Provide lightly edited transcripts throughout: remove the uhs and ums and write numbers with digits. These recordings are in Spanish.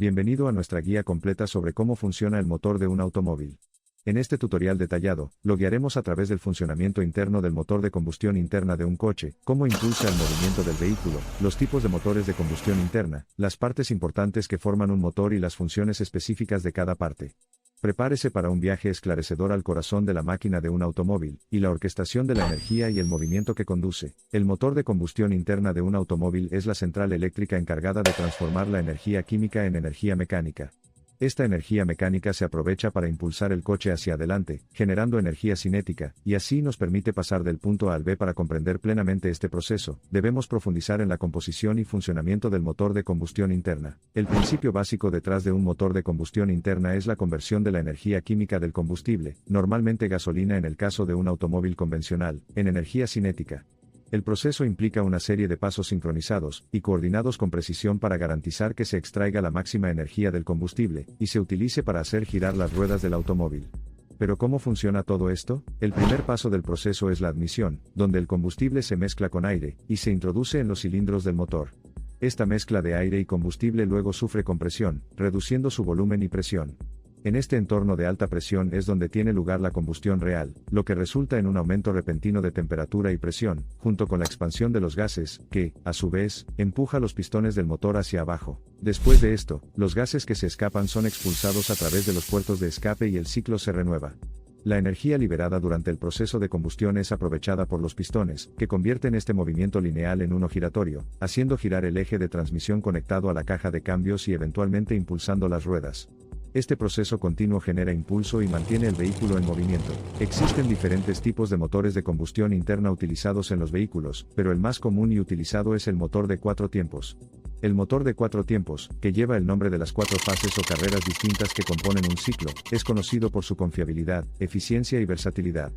Bienvenido a nuestra guía completa sobre cómo funciona el motor de un automóvil. En este tutorial detallado, lo guiaremos a través del funcionamiento interno del motor de combustión interna de un coche, cómo impulsa el movimiento del vehículo, los tipos de motores de combustión interna, las partes importantes que forman un motor y las funciones específicas de cada parte. Prepárese para un viaje esclarecedor al corazón de la máquina de un automóvil, y la orquestación de la energía y el movimiento que conduce. El motor de combustión interna de un automóvil es la central eléctrica encargada de transformar la energía química en energía mecánica. Esta energía mecánica se aprovecha para impulsar el coche hacia adelante, generando energía cinética, y así nos permite pasar del punto A al B. Para comprender plenamente este proceso, debemos profundizar en la composición y funcionamiento del motor de combustión interna. El principio básico detrás de un motor de combustión interna es la conversión de la energía química del combustible, normalmente gasolina en el caso de un automóvil convencional, en energía cinética. El proceso implica una serie de pasos sincronizados y coordinados con precisión para garantizar que se extraiga la máxima energía del combustible y se utilice para hacer girar las ruedas del automóvil. ¿Pero cómo funciona todo esto? El primer paso del proceso es la admisión, donde el combustible se mezcla con aire y se introduce en los cilindros del motor. Esta mezcla de aire y combustible luego sufre compresión, reduciendo su volumen y presión. En este entorno de alta presión es donde tiene lugar la combustión real, lo que resulta en un aumento repentino de temperatura y presión, junto con la expansión de los gases, que, a su vez, empuja los pistones del motor hacia abajo. Después de esto, los gases que se escapan son expulsados a través de los puertos de escape y el ciclo se renueva. La energía liberada durante el proceso de combustión es aprovechada por los pistones, que convierten este movimiento lineal en uno giratorio, haciendo girar el eje de transmisión conectado a la caja de cambios y eventualmente impulsando las ruedas. Este proceso continuo genera impulso y mantiene el vehículo en movimiento. Existen diferentes tipos de motores de combustión interna utilizados en los vehículos, pero el más común y utilizado es el motor de 4 tiempos. El motor de 4 tiempos, que lleva el nombre de las 4 fases o carreras distintas que componen un ciclo, es conocido por su confiabilidad, eficiencia y versatilidad.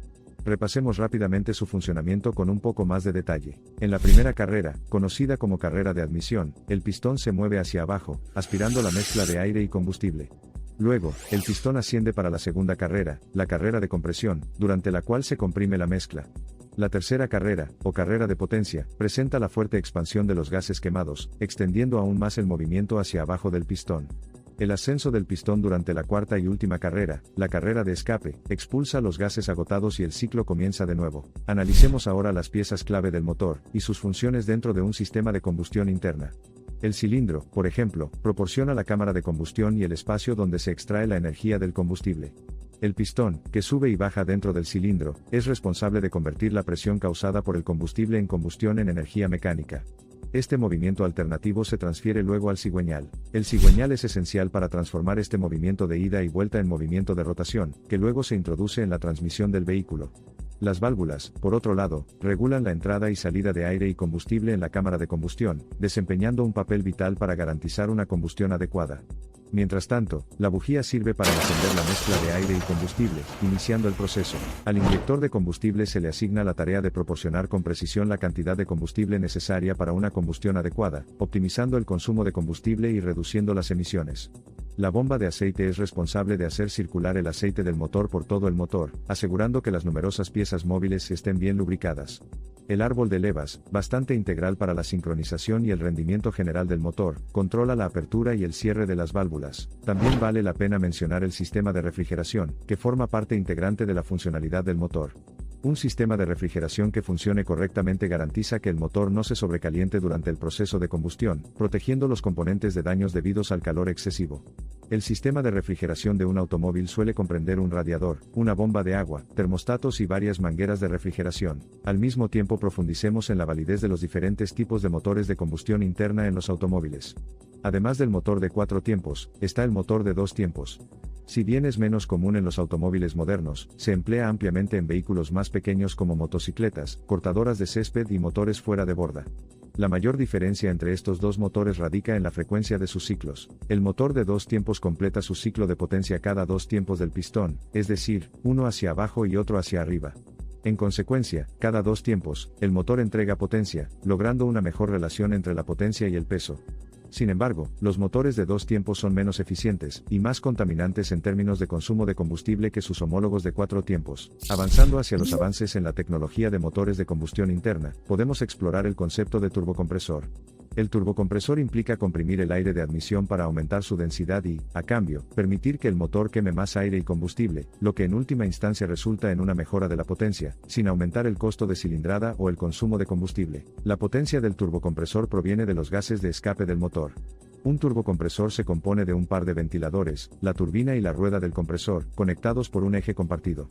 Repasemos rápidamente su funcionamiento con un poco más de detalle. En la primera carrera, conocida como carrera de admisión, el pistón se mueve hacia abajo, aspirando la mezcla de aire y combustible. Luego, el pistón asciende para la segunda carrera, la carrera de compresión, durante la cual se comprime la mezcla. La tercera carrera, o carrera de potencia, presenta la fuerte expansión de los gases quemados, extendiendo aún más el movimiento hacia abajo del pistón. El ascenso del pistón durante la cuarta y última carrera, la carrera de escape, expulsa los gases agotados y el ciclo comienza de nuevo. Analicemos ahora las piezas clave del motor, y sus funciones dentro de un sistema de combustión interna. El cilindro, por ejemplo, proporciona la cámara de combustión y el espacio donde se extrae la energía del combustible. El pistón, que sube y baja dentro del cilindro, es responsable de convertir la presión causada por el combustible en combustión en energía mecánica. Este movimiento alternativo se transfiere luego al cigüeñal. El cigüeñal es esencial para transformar este movimiento de ida y vuelta en movimiento de rotación, que luego se introduce en la transmisión del vehículo. Las válvulas, por otro lado, regulan la entrada y salida de aire y combustible en la cámara de combustión, desempeñando un papel vital para garantizar una combustión adecuada. Mientras tanto, la bujía sirve para encender la mezcla de aire y combustible, iniciando el proceso. Al inyector de combustible se le asigna la tarea de proporcionar con precisión la cantidad de combustible necesaria para una combustión adecuada, optimizando el consumo de combustible y reduciendo las emisiones. La bomba de aceite es responsable de hacer circular el aceite del motor por todo el motor, asegurando que las numerosas piezas móviles estén bien lubricadas. El árbol de levas, bastante integral para la sincronización y el rendimiento general del motor, controla la apertura y el cierre de las válvulas. También vale la pena mencionar el sistema de refrigeración, que forma parte integrante de la funcionalidad del motor. Un sistema de refrigeración que funcione correctamente garantiza que el motor no se sobrecaliente durante el proceso de combustión, protegiendo los componentes de daños debidos al calor excesivo. El sistema de refrigeración de un automóvil suele comprender un radiador, una bomba de agua, termostatos y varias mangueras de refrigeración. Al mismo tiempo profundicemos en la validez de los diferentes tipos de motores de combustión interna en los automóviles. Además del motor de 4 tiempos, está el motor de 2 tiempos. Si bien es menos común en los automóviles modernos, se emplea ampliamente en vehículos más pequeños como motocicletas, cortadoras de césped y motores fuera de borda. La mayor diferencia entre estos dos motores radica en la frecuencia de sus ciclos. El motor de 2 tiempos completa su ciclo de potencia cada 2 tiempos del pistón, es decir, uno hacia abajo y otro hacia arriba. En consecuencia, cada 2 tiempos, el motor entrega potencia, logrando una mejor relación entre la potencia y el peso. Sin embargo, los motores de 2 tiempos son menos eficientes y más contaminantes en términos de consumo de combustible que sus homólogos de 4 tiempos. Avanzando hacia los avances en la tecnología de motores de combustión interna, podemos explorar el concepto de turbocompresor. El turbocompresor implica comprimir el aire de admisión para aumentar su densidad y, a cambio, permitir que el motor queme más aire y combustible, lo que en última instancia resulta en una mejora de la potencia, sin aumentar el costo de cilindrada o el consumo de combustible. La potencia del turbocompresor proviene de los gases de escape del motor. Un turbocompresor se compone de un par de ventiladores, la turbina y la rueda del compresor, conectados por un eje compartido.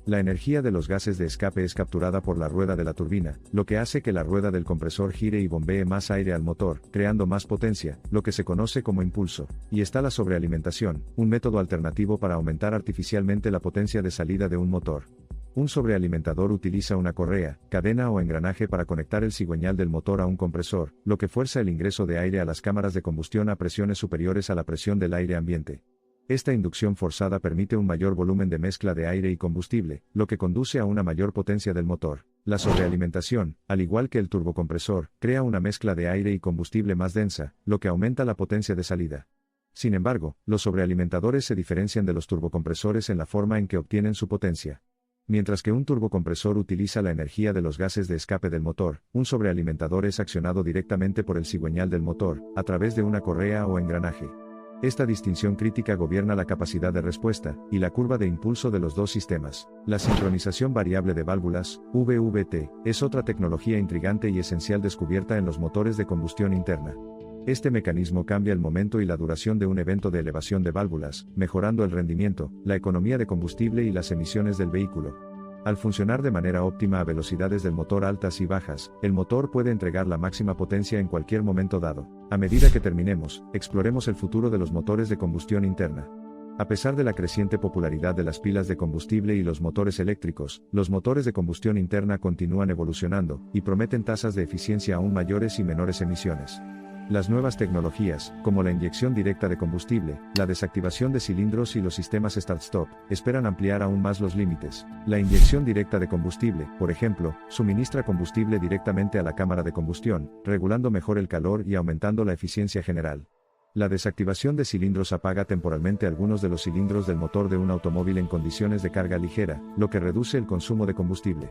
La energía de los gases de escape es capturada por la rueda de la turbina, lo que hace que la rueda del compresor gire y bombee más aire al motor, creando más potencia, lo que se conoce como impulso. Y está la sobrealimentación, un método alternativo para aumentar artificialmente la potencia de salida de un motor. Un sobrealimentador utiliza una correa, cadena o engranaje para conectar el cigüeñal del motor a un compresor, lo que fuerza el ingreso de aire a las cámaras de combustión a presiones superiores a la presión del aire ambiente. Esta inducción forzada permite un mayor volumen de mezcla de aire y combustible, lo que conduce a una mayor potencia del motor. La sobrealimentación, al igual que el turbocompresor, crea una mezcla de aire y combustible más densa, lo que aumenta la potencia de salida. Sin embargo, los sobrealimentadores se diferencian de los turbocompresores en la forma en que obtienen su potencia. Mientras que un turbocompresor utiliza la energía de los gases de escape del motor, un sobrealimentador es accionado directamente por el cigüeñal del motor, a través de una correa o engranaje. Esta distinción crítica gobierna la capacidad de respuesta, y la curva de impulso de los dos sistemas. La sincronización variable de válvulas, VVT, es otra tecnología intrigante y esencial descubierta en los motores de combustión interna. Este mecanismo cambia el momento y la duración de un evento de elevación de válvulas, mejorando el rendimiento, la economía de combustible y las emisiones del vehículo. Al funcionar de manera óptima a velocidades del motor altas y bajas, el motor puede entregar la máxima potencia en cualquier momento dado. A medida que terminemos, exploremos el futuro de los motores de combustión interna. A pesar de la creciente popularidad de las pilas de combustible y los motores eléctricos, los motores de combustión interna continúan evolucionando, y prometen tasas de eficiencia aún mayores y menores emisiones. Las nuevas tecnologías, como la inyección directa de combustible, la desactivación de cilindros y los sistemas Start-Stop, esperan ampliar aún más los límites. La inyección directa de combustible, por ejemplo, suministra combustible directamente a la cámara de combustión, regulando mejor el calor y aumentando la eficiencia general. La desactivación de cilindros apaga temporalmente algunos de los cilindros del motor de un automóvil en condiciones de carga ligera, lo que reduce el consumo de combustible.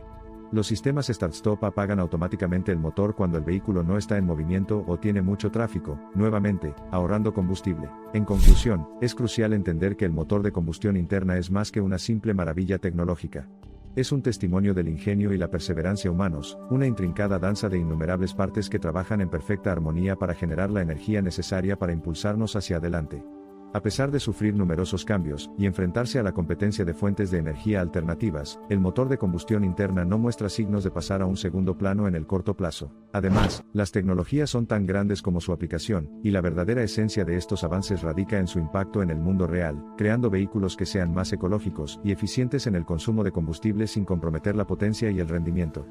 Los sistemas Start-Stop apagan automáticamente el motor cuando el vehículo no está en movimiento o tiene mucho tráfico, nuevamente, ahorrando combustible. En conclusión, es crucial entender que el motor de combustión interna es más que una simple maravilla tecnológica. Es un testimonio del ingenio y la perseverancia humanos, una intrincada danza de innumerables partes que trabajan en perfecta armonía para generar la energía necesaria para impulsarnos hacia adelante. A pesar de sufrir numerosos cambios, y enfrentarse a la competencia de fuentes de energía alternativas, el motor de combustión interna no muestra signos de pasar a un segundo plano en el corto plazo. Además, las tecnologías son tan grandes como su aplicación, y la verdadera esencia de estos avances radica en su impacto en el mundo real, creando vehículos que sean más ecológicos y eficientes en el consumo de combustible sin comprometer la potencia y el rendimiento.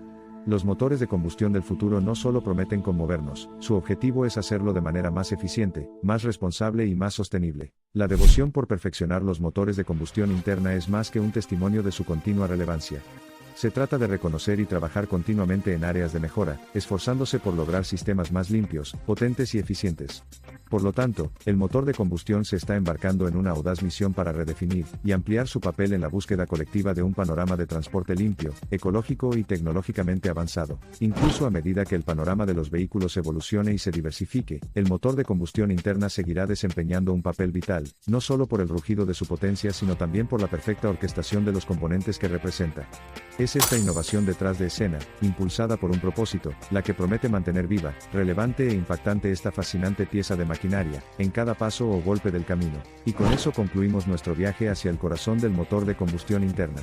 Los motores de combustión del futuro no solo prometen conmovernos, su objetivo es hacerlo de manera más eficiente, más responsable y más sostenible. La devoción por perfeccionar los motores de combustión interna es más que un testimonio de su continua relevancia. Se trata de reconocer y trabajar continuamente en áreas de mejora, esforzándose por lograr sistemas más limpios, potentes y eficientes. Por lo tanto, el motor de combustión se está embarcando en una audaz misión para redefinir y ampliar su papel en la búsqueda colectiva de un panorama de transporte limpio, ecológico y tecnológicamente avanzado. Incluso a medida que el panorama de los vehículos evolucione y se diversifique, el motor de combustión interna seguirá desempeñando un papel vital, no solo por el rugido de su potencia sino también por la perfecta orquestación de los componentes que representa. Es esta innovación detrás de escena, impulsada por un propósito, la que promete mantener viva, relevante e impactante esta fascinante pieza de maquinaria, en cada paso o golpe del camino. Y con eso concluimos nuestro viaje hacia el corazón del motor de combustión interna.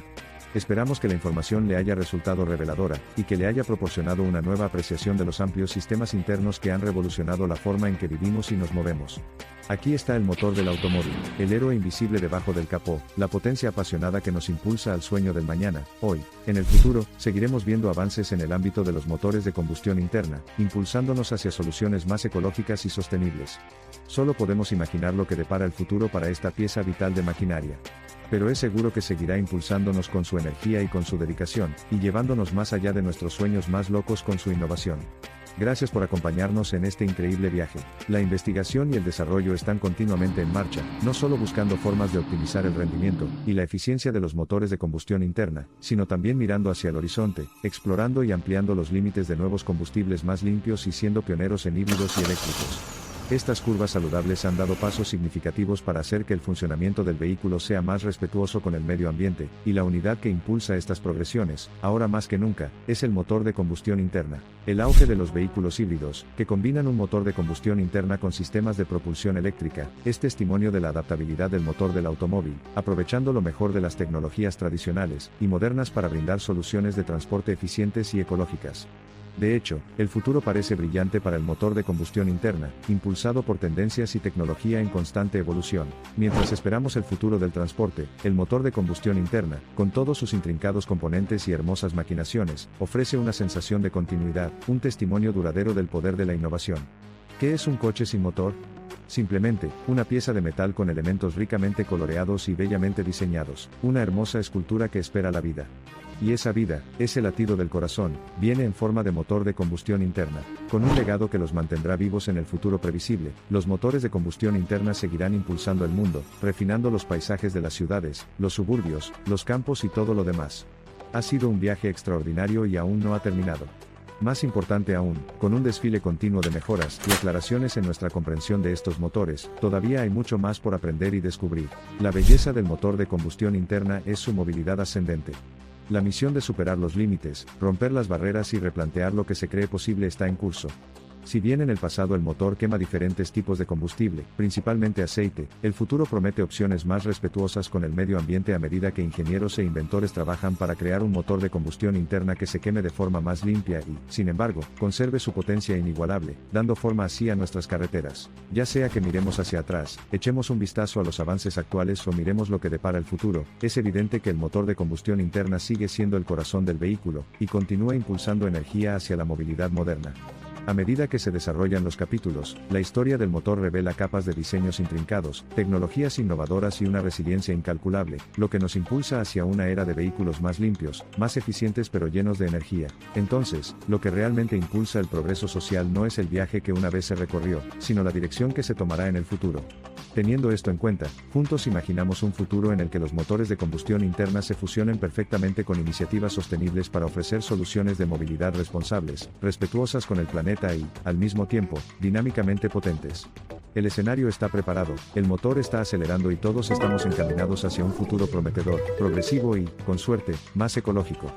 Esperamos que la información le haya resultado reveladora, y que le haya proporcionado una nueva apreciación de los amplios sistemas internos que han revolucionado la forma en que vivimos y nos movemos. Aquí está el motor del automóvil, el héroe invisible debajo del capó, la potencia apasionada que nos impulsa al sueño del mañana. Hoy, en el futuro, seguiremos viendo avances en el ámbito de los motores de combustión interna, impulsándonos hacia soluciones más ecológicas y sostenibles. Solo podemos imaginar lo que depara el futuro para esta pieza vital de maquinaria. pero es seguro que seguirá impulsándonos con su energía y con su dedicación, y llevándonos más allá de nuestros sueños más locos con su innovación. Gracias por acompañarnos en este increíble viaje. La investigación y el desarrollo están continuamente en marcha, no solo buscando formas de optimizar el rendimiento y la eficiencia de los motores de combustión interna, sino también mirando hacia el horizonte, explorando y ampliando los límites de nuevos combustibles más limpios y siendo pioneros en híbridos y eléctricos. Estas curvas saludables han dado pasos significativos para hacer que el funcionamiento del vehículo sea más respetuoso con el medio ambiente, y la unidad que impulsa estas progresiones, ahora más que nunca, es el motor de combustión interna. El auge de los vehículos híbridos, que combinan un motor de combustión interna con sistemas de propulsión eléctrica, es testimonio de la adaptabilidad del motor del automóvil, aprovechando lo mejor de las tecnologías tradicionales y modernas para brindar soluciones de transporte eficientes y ecológicas. De hecho, el futuro parece brillante para el motor de combustión interna, impulsado por tendencias y tecnología en constante evolución. Mientras esperamos el futuro del transporte, el motor de combustión interna, con todos sus intrincados componentes y hermosas maquinaciones, ofrece una sensación de continuidad, un testimonio duradero del poder de la innovación. ¿Qué es un coche sin motor? Simplemente, una pieza de metal con elementos ricamente coloreados y bellamente diseñados, una hermosa escultura que espera la vida. Y esa vida, ese latido del corazón, viene en forma de motor de combustión interna, con un legado que los mantendrá vivos en el futuro previsible. Los motores de combustión interna seguirán impulsando el mundo, refinando los paisajes de las ciudades, los suburbios, los campos y todo lo demás. Ha sido un viaje extraordinario y aún no ha terminado. Más importante aún, con un desfile continuo de mejoras y aclaraciones en nuestra comprensión de estos motores, todavía hay mucho más por aprender y descubrir. La belleza del motor de combustión interna es su movilidad ascendente. La misión de superar los límites, romper las barreras y replantear lo que se cree posible está en curso. Si bien en el pasado el motor quema diferentes tipos de combustible, principalmente aceite, el futuro promete opciones más respetuosas con el medio ambiente a medida que ingenieros e inventores trabajan para crear un motor de combustión interna que se queme de forma más limpia y, sin embargo, conserve su potencia inigualable, dando forma así a nuestras carreteras. Ya sea que miremos hacia atrás, echemos un vistazo a los avances actuales o miremos lo que depara el futuro, es evidente que el motor de combustión interna sigue siendo el corazón del vehículo, y continúa impulsando energía hacia la movilidad moderna. A medida que se desarrollan los capítulos, la historia del motor revela capas de diseños intrincados, tecnologías innovadoras y una resiliencia incalculable, lo que nos impulsa hacia una era de vehículos más limpios, más eficientes pero llenos de energía. Entonces, lo que realmente impulsa el progreso social no es el viaje que una vez se recorrió, sino la dirección que se tomará en el futuro. Teniendo esto en cuenta, juntos imaginamos un futuro en el que los motores de combustión interna se fusionen perfectamente con iniciativas sostenibles para ofrecer soluciones de movilidad responsables, respetuosas con el planeta y, al mismo tiempo, dinámicamente potentes. El escenario está preparado, el motor está acelerando y todos estamos encaminados hacia un futuro prometedor, progresivo y, con suerte, más ecológico.